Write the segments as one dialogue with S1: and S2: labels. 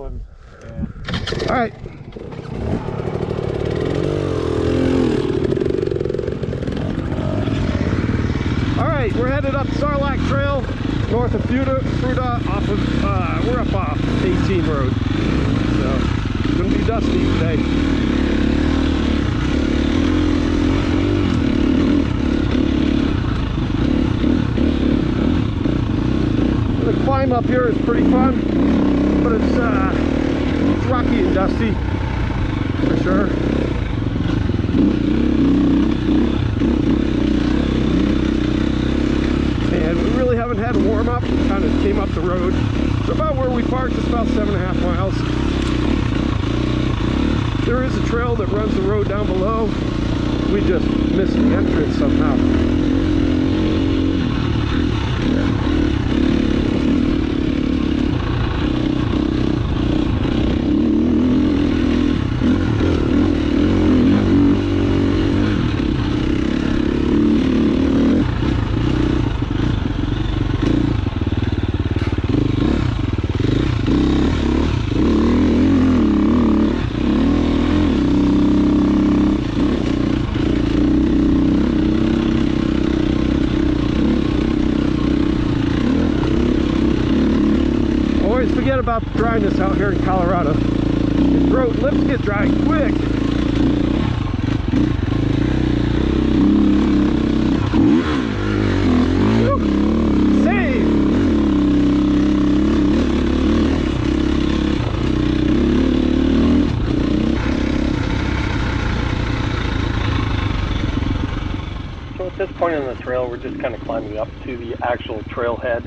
S1: and yeah.
S2: All right. All right, we're headed up Sarlac Trail, north of Fruita, off of, we're up off 18 Road. So, it's gonna be dusty today. The climb up here is pretty fun, but it's rocky and dusty, for sure. And we really haven't had a warm up. We kind of came up the road. So about where we parked, it's about 7.5 miles. There is a trail that runs the road down below. We just missed the entrance somehow. Forget about the dryness out here in Colorado. Your throat, lips get dry quick. Woo. Save.
S3: So at this point in the trail, we're just kind of climbing up to the actual trailhead.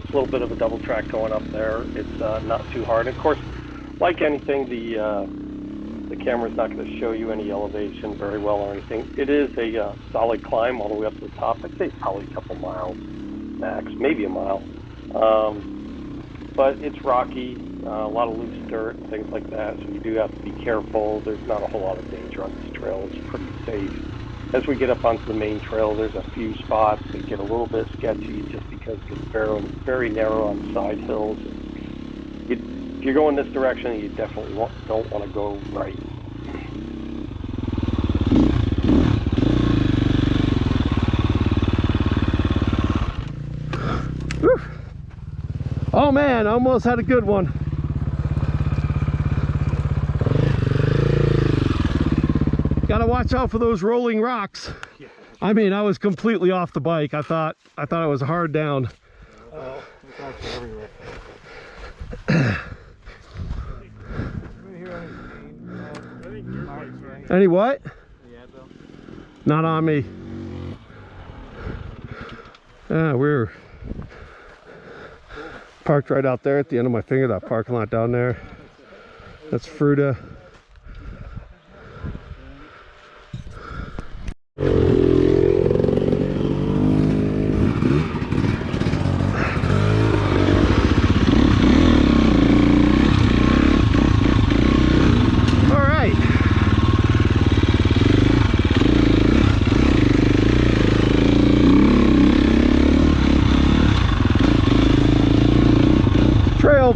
S3: A little bit of a double track going up there. It's not too hard. Of course, like anything, the camera's not going to show you any elevation very well or anything. It is a solid climb all the way up to the top. I'd say probably a couple miles max, maybe a mile. But it's rocky, a lot of loose dirt and things like that, so you do have to be careful. There's not a whole lot of danger on this trail. It's pretty safe. As we get up onto the main trail, there's a few spots that get a little bit sketchy just because it's very narrow on the side hills. If you're going this direction, you definitely don't want to go right.
S2: Whew. Oh man, I almost had a good one. Gotta watch out for those rolling rocks.
S1: Yeah.
S2: I mean, I was completely off the bike. I thought I was hard down.
S1: Oh, it's actually everywhere.
S2: Any what?
S1: Yeah, though.
S2: Not on me. We're parked right out there at the end of my finger, that parking lot down there. That's Fruita.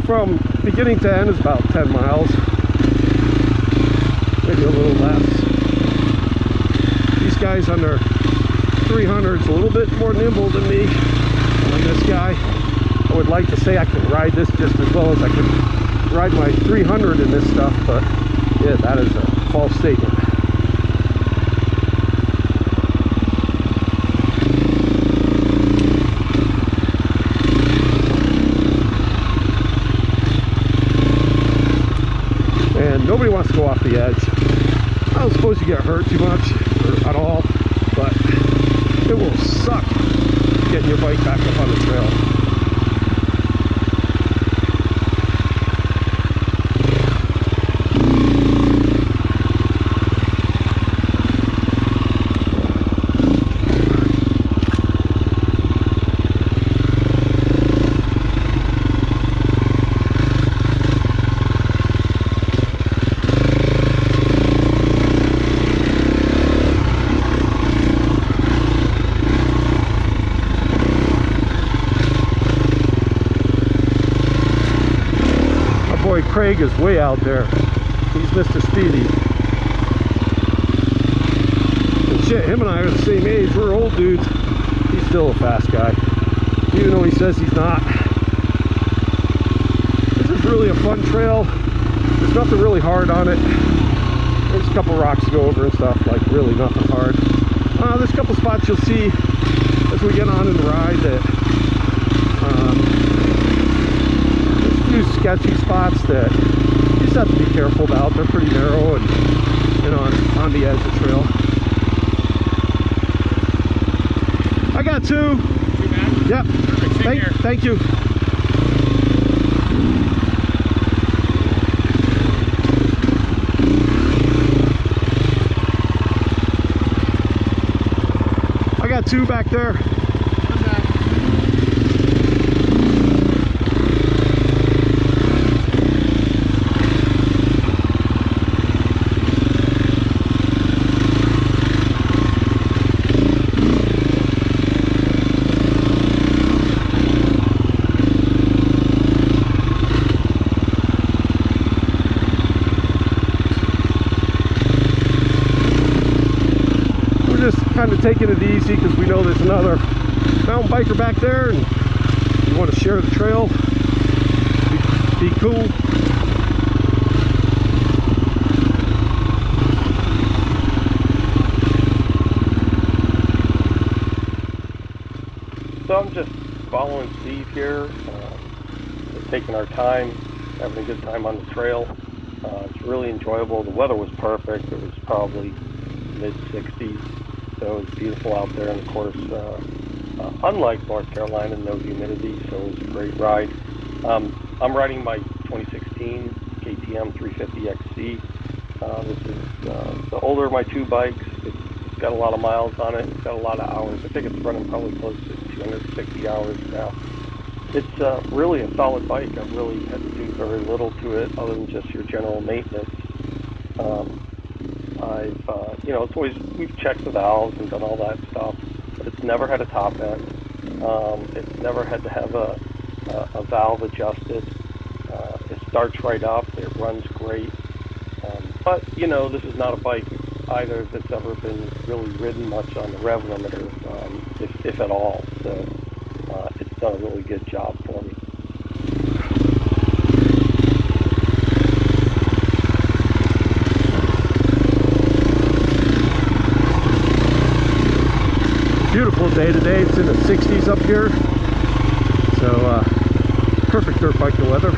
S2: From beginning to end is about 10 miles, maybe a little less. These guys under 300s a little bit more nimble than me on this guy. I would like to say I can ride this just as well as I can ride my 300 in this stuff, but yeah, that is a false statement. Nobody wants to go off the edge. I don't suppose you get hurt too much or at all, but it will suck getting your bike back up on the trail. Craig is way out there. He's Mr. Speedy. And shit, him and I are the same age. We're old dudes. He's still a fast guy, even though he says he's not. This is really a fun trail. There's nothing really hard on it. There's a couple rocks to go over and stuff, like really nothing hard. There's a couple spots you'll see as we get on in the ride that there's a few sketchy spots that you just have to be careful about. They're pretty narrow and, you know, on the edge of the trail. I got two.
S1: Two bags?
S2: Yep.
S1: Perfect.
S2: Thank you. I got two back there.
S1: Come back.
S2: Kind of taking it easy because we know there's another mountain biker back there and we want to share the trail, be cool.
S3: So I'm just following Steve here, just taking our time, having a good time on the trail. It's really enjoyable. The weather was perfect. It was probably mid-60s. So it's beautiful out there, and of course, unlike North Carolina, no humidity, so it was a great ride. I'm riding my 2016 KTM 350XC. This is the older of my two bikes. It's got a lot of miles on it. It's got a lot of hours. I think it's running probably close to 260 hours now. It's really a solid bike. I've really had to do very little to it other than just your general maintenance. You know, it's always, we've checked the valves and done all that stuff, but it's never had a top end. It's never had to have a valve adjusted. It starts right up. It runs great. But, you know, this is not a bike either that's ever been really ridden much on the rev limiter, if at all. So it's done a really good job for me.
S2: Beautiful day today. It's in the 60s up here, so perfect dirt bike to weather.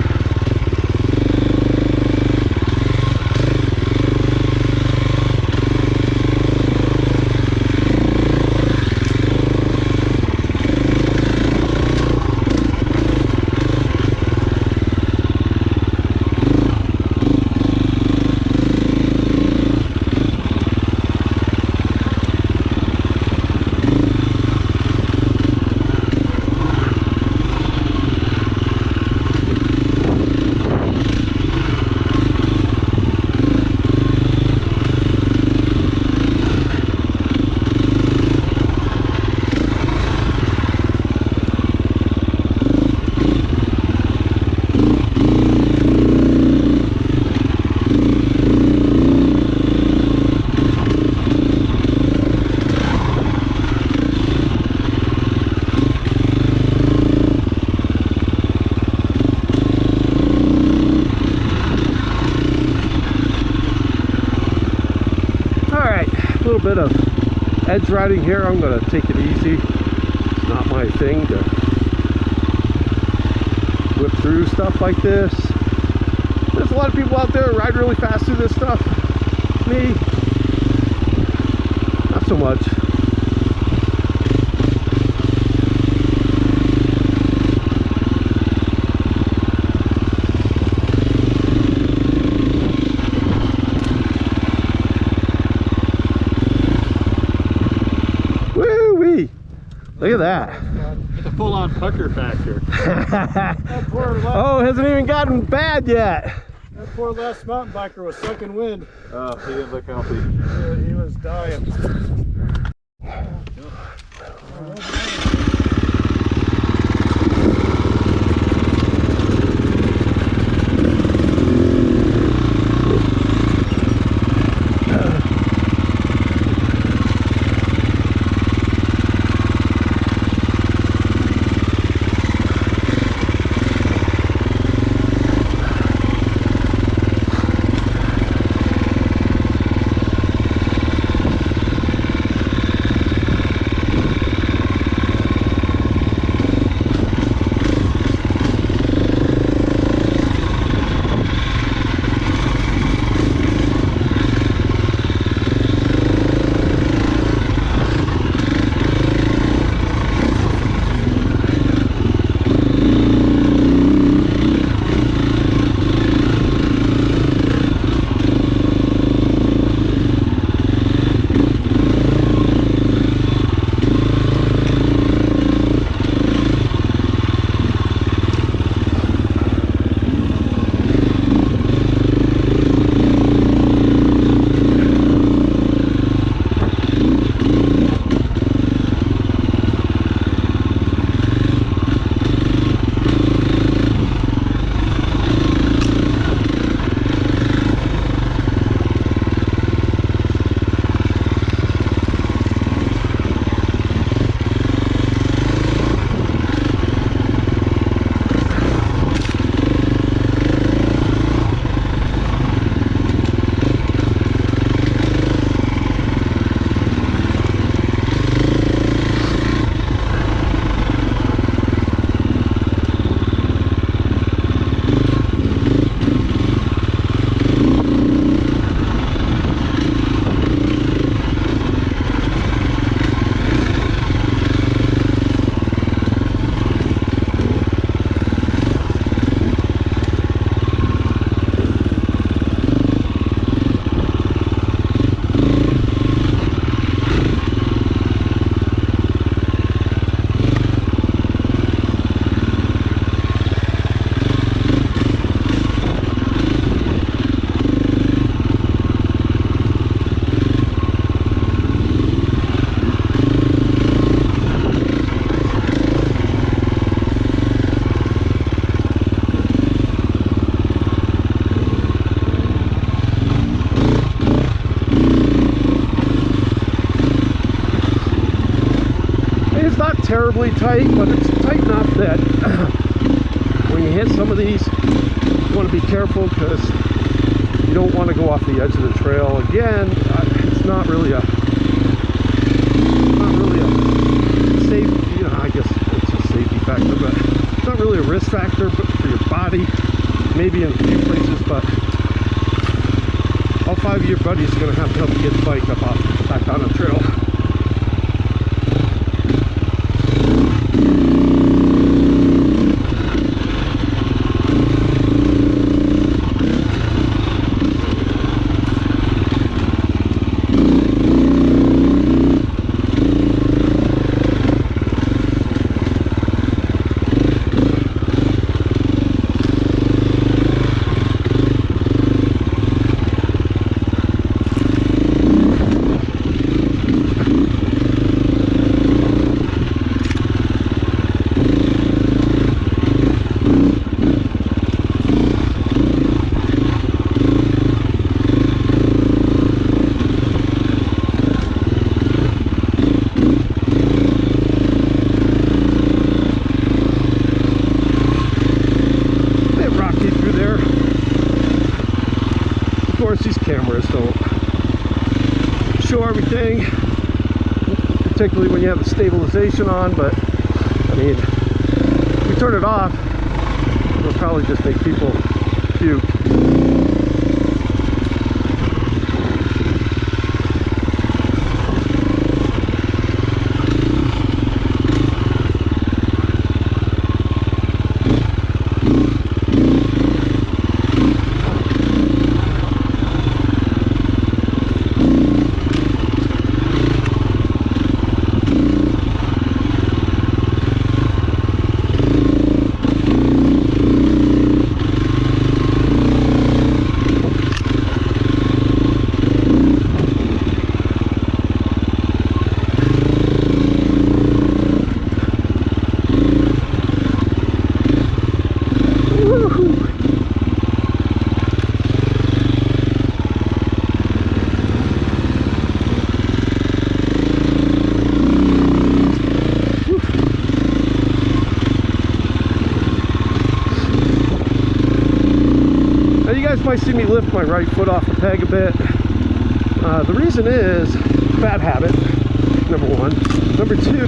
S2: Bit of edge riding here. I'm going to take it easy. It's not my thing to whip through stuff like this. There's a lot of people out there who ride really fast through this stuff. Me, not so much. Look at that.
S1: It's a full-on pucker factor.
S2: Oh, it hasn't even gotten bad yet.
S1: That poor last mountain biker was sucking wind. Oh, he didn't look healthy.
S4: He was dying.
S2: incredibly tight, but it's tight enough that when you hit some of these, you want to be careful because you don't want to go off the edge of the trail. Again, it's not really a safety, you know, I guess it's a safety factor, but it's not really a risk factor for your body, maybe in a few places, but all 5 of your buddies are going to have to help you get the bike up back on the trail. Cameras don't show everything, particularly when you have the stabilization on, but I mean, if we turn it off, it'll probably just make people puke. Might see me lift my right foot off the peg a bit. The reason is bad habit, number one. Number two,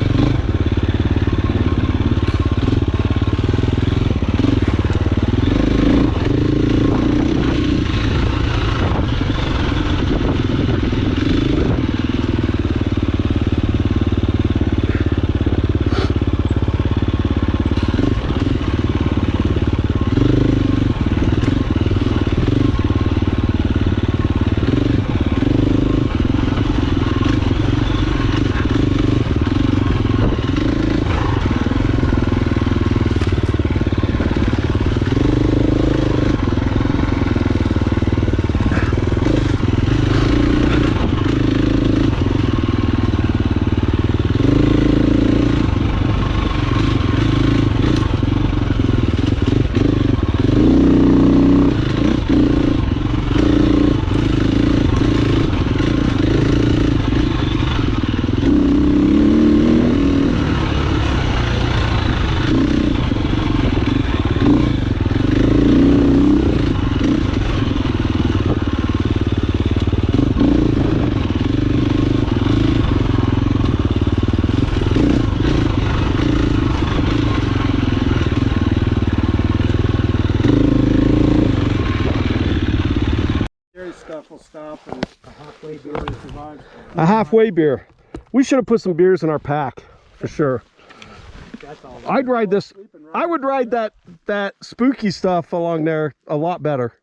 S1: Stuff will stop and a halfway beer survives.
S2: a halfway beer. We should have put some beers in our pack for sure.
S1: That's all.
S2: I'd ride this. I would ride that spooky stuff along there a lot better.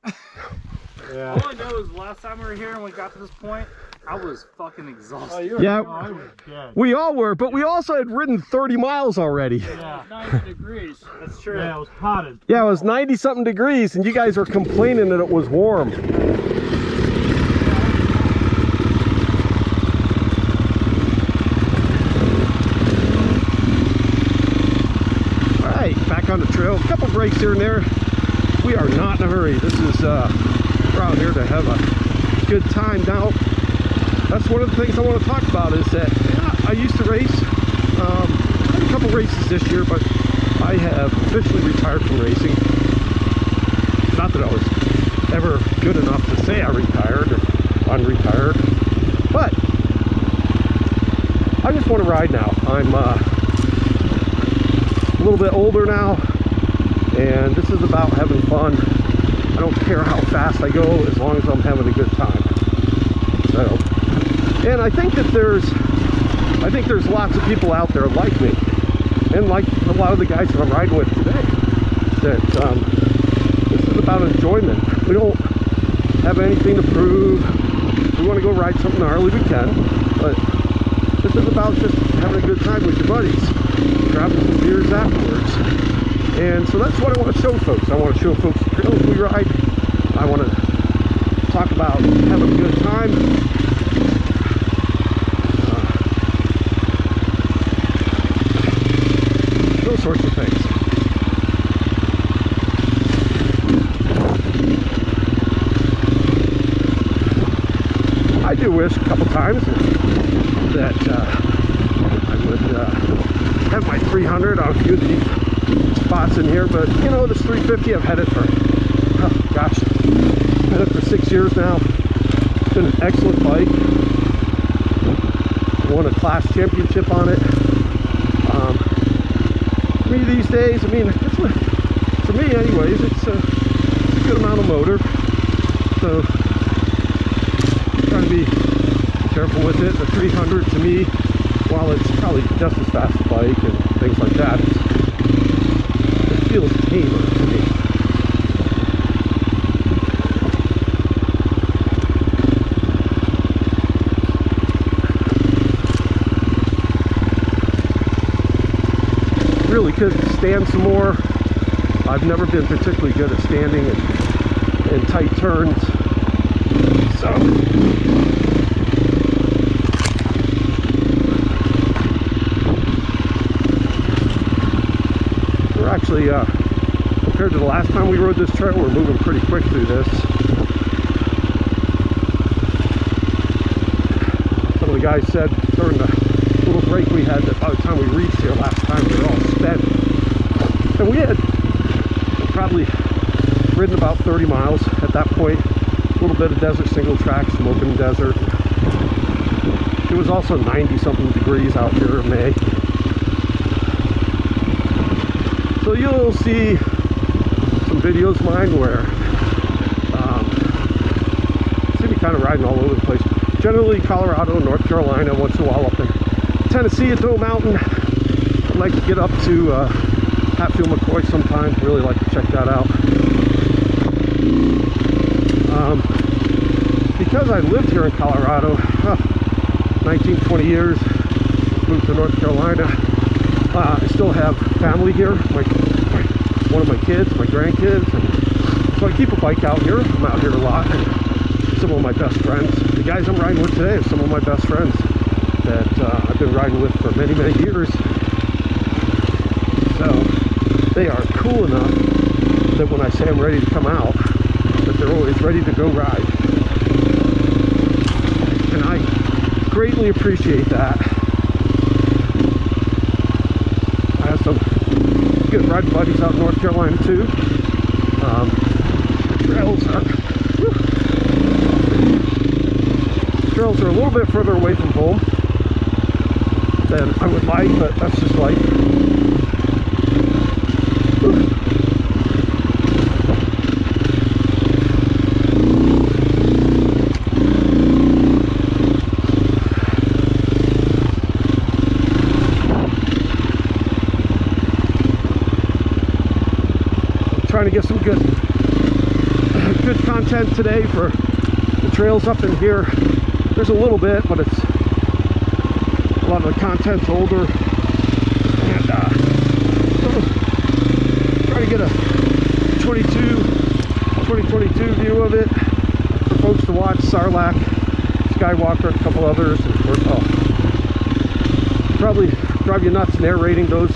S4: Yeah.
S5: All I know is last time we were here and we got to this point, I was fucking exhausted.
S2: Yeah,
S1: I was dead.
S2: we all were, but we also had ridden 30 miles already.
S1: Yeah, 90 degrees.
S5: That's true.
S1: Yeah, it was hot as.
S2: Yeah, it was 90 something degrees and you guys were complaining that it was warm. Back on the trail, a couple breaks here and there. We are not in a hurry. This is we're out here to have a good time. Now that's one of the things I want to talk about is that I used to race a couple races this year, but I have officially retired from racing. Not that I was ever good enough to say I retired or unretired, but I just want to ride now. I'm a little bit older now, and this is about having fun. I don't care how fast I go as long as I'm having a good time. So, and I think there's lots of people out there like me, and like a lot of the guys that I'm riding with today, that this is about enjoyment. We don't have anything to prove. If we want to go ride something gnarly, we can, but this is about just having a good time with your buddies, grabbing some beers afterwards. And so that's what I want to show folks. I want to show folks the trails we ride. I want to talk about having a good time. Those sorts of things. I do wish a couple times that I would have my 300 on a few of these spots in here, but you know, this 350 I've had it for, oh gosh, I've had it for 6 years now. It's been an excellent bike. Won a class championship on it. For me these days, I mean, for me anyways, it's a good amount of motor, so trying to be careful with it. The 300 to me, while it's probably just as fast a bike and things like that, it feels tamer to me. Really could stand some more. I've never been particularly good at standing in tight turns, so we're actually compared to the last time we rode this trail, we're moving pretty quick through this. Some of the guys said during the little break we had that by the time we reached here last time, we were all spent. And we had probably ridden about 30 miles at that point. A little bit of desert single track, some open desert. It was also 90 something degrees out here in May. So you'll see some videos of mine where see me kind of riding all over the place. Generally Colorado, North Carolina, once in a while up in Tennessee at Doe Mountain. I'd like to get up to Hatfield McCoy sometime. Really like to check that out. Because I lived here in Colorado 19-20 years, moved to North Carolina, I still have family here, one of my kids, my grandkids, and so I keep a bike out here. I'm out here a lot, and some of my best friends, the guys I'm riding with today, are some of my best friends that I've been riding with for many, many years. So they are cool enough that when I say I'm ready to come out, that they're always ready to go ride. And I greatly appreciate that. I have some good riding buddies out in North Carolina too. Trails are a little bit further away from home than I would like, but that's just life. Trying to get some good content today for the trails up in here. There's a little bit, but it's a lot of the content's older, and try to get a 2022 view of it for folks to watch. Sarlac, Skywalker, a couple others, and of course I'll probably drive you nuts narrating those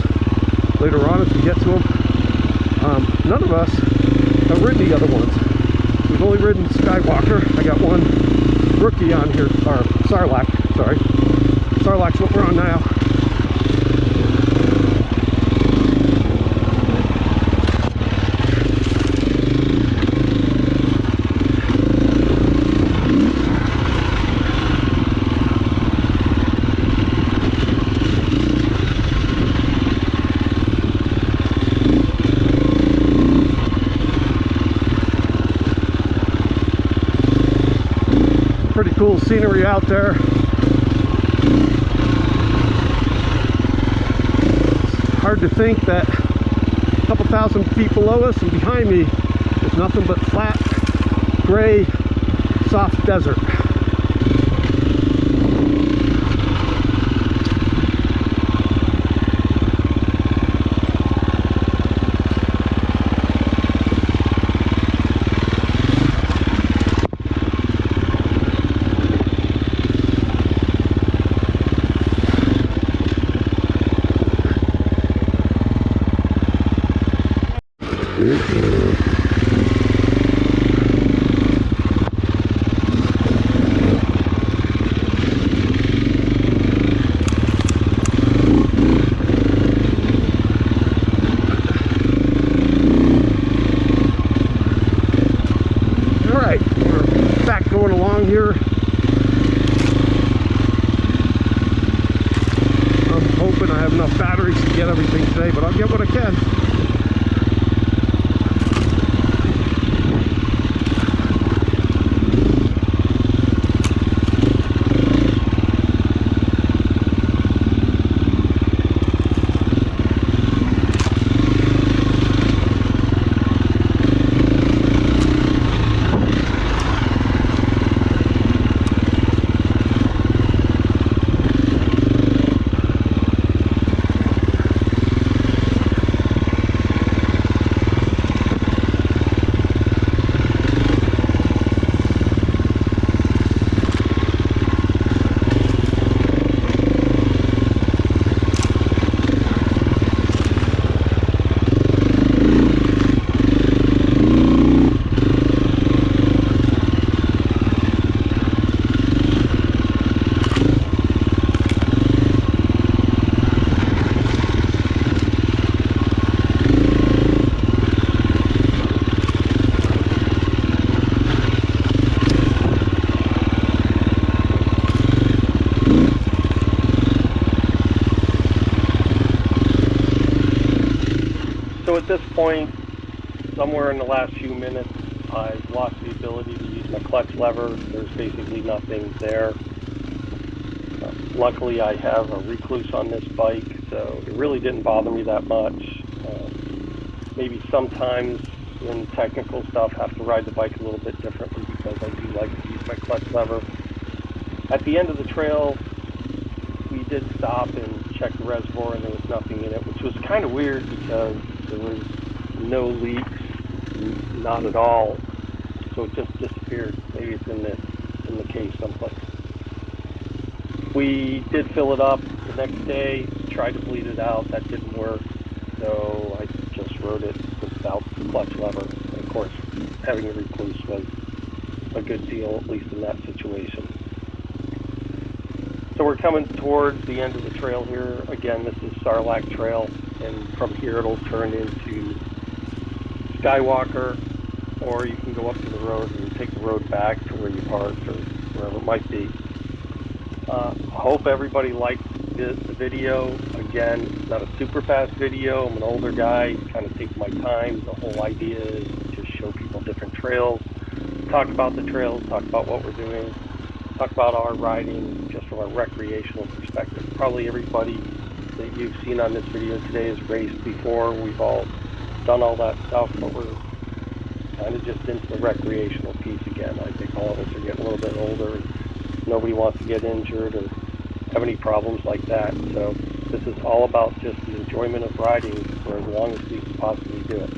S2: later on as we get to them. None of us have ridden the other ones. We've only ridden Skywalker. I got one rookie on here, or Sarlac, sorry. Sarlac's what we're on now. pretty cool scenery out there. It's hard to think that a couple thousand feet below us and behind me is nothing but flat, gray, soft desert. Here. I'm hoping I have enough batteries to get everything today, but I'll get what I can.
S3: So at this point, somewhere in the last few minutes, I've lost the ability to use my clutch lever. There's basically nothing there. Luckily, I have a recluse on this bike, so it really didn't bother me that much. Maybe sometimes in technical stuff, I have to ride the bike a little bit differently because I do like to use my clutch lever. At the end of the trail, we did stop and check the reservoir, and there was nothing in it, which was kind of weird because there was no leaks, not at all. So it just disappeared. Maybe it's in the case someplace. We did fill it up the next day, tried to bleed it out. That didn't work, so I just rode it without the clutch lever. And of course, having a recluse was a good deal, at least in that situation. So we're coming towards the end of the trail here. Again, this is Sarlac Trail, and from here it'll turn into Skywalker, or you can go up to the road and take the road back to where you parked or wherever it might be. Hope everybody liked the video. Again, it's not a super fast video. I'm an older guy, kind of take my time. The whole idea is to just show people different trails, talk about the trails, talk about what we're doing, talk about our riding just from a recreational perspective. Probably everybody that you've seen on this video today has raced before. We've all done all that stuff, but we're kind of just into the recreational piece again. I think all of us are getting a little bit older, and nobody wants to get injured or have any problems like that. So this is all about just the enjoyment of riding for as long as we can possibly do it.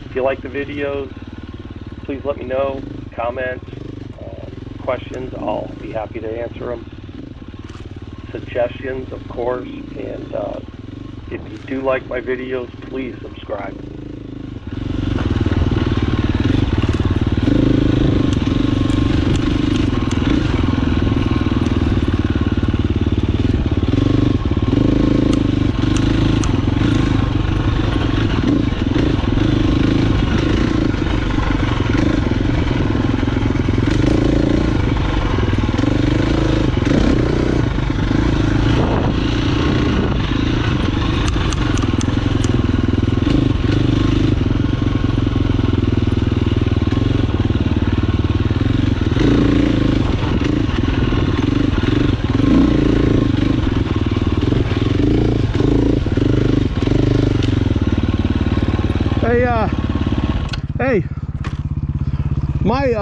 S3: If you like the videos, please let me know. Comments, questions, I'll be happy to answer them. Suggestions, of course, and if you do like my videos, please subscribe.
S2: Hey, hey, my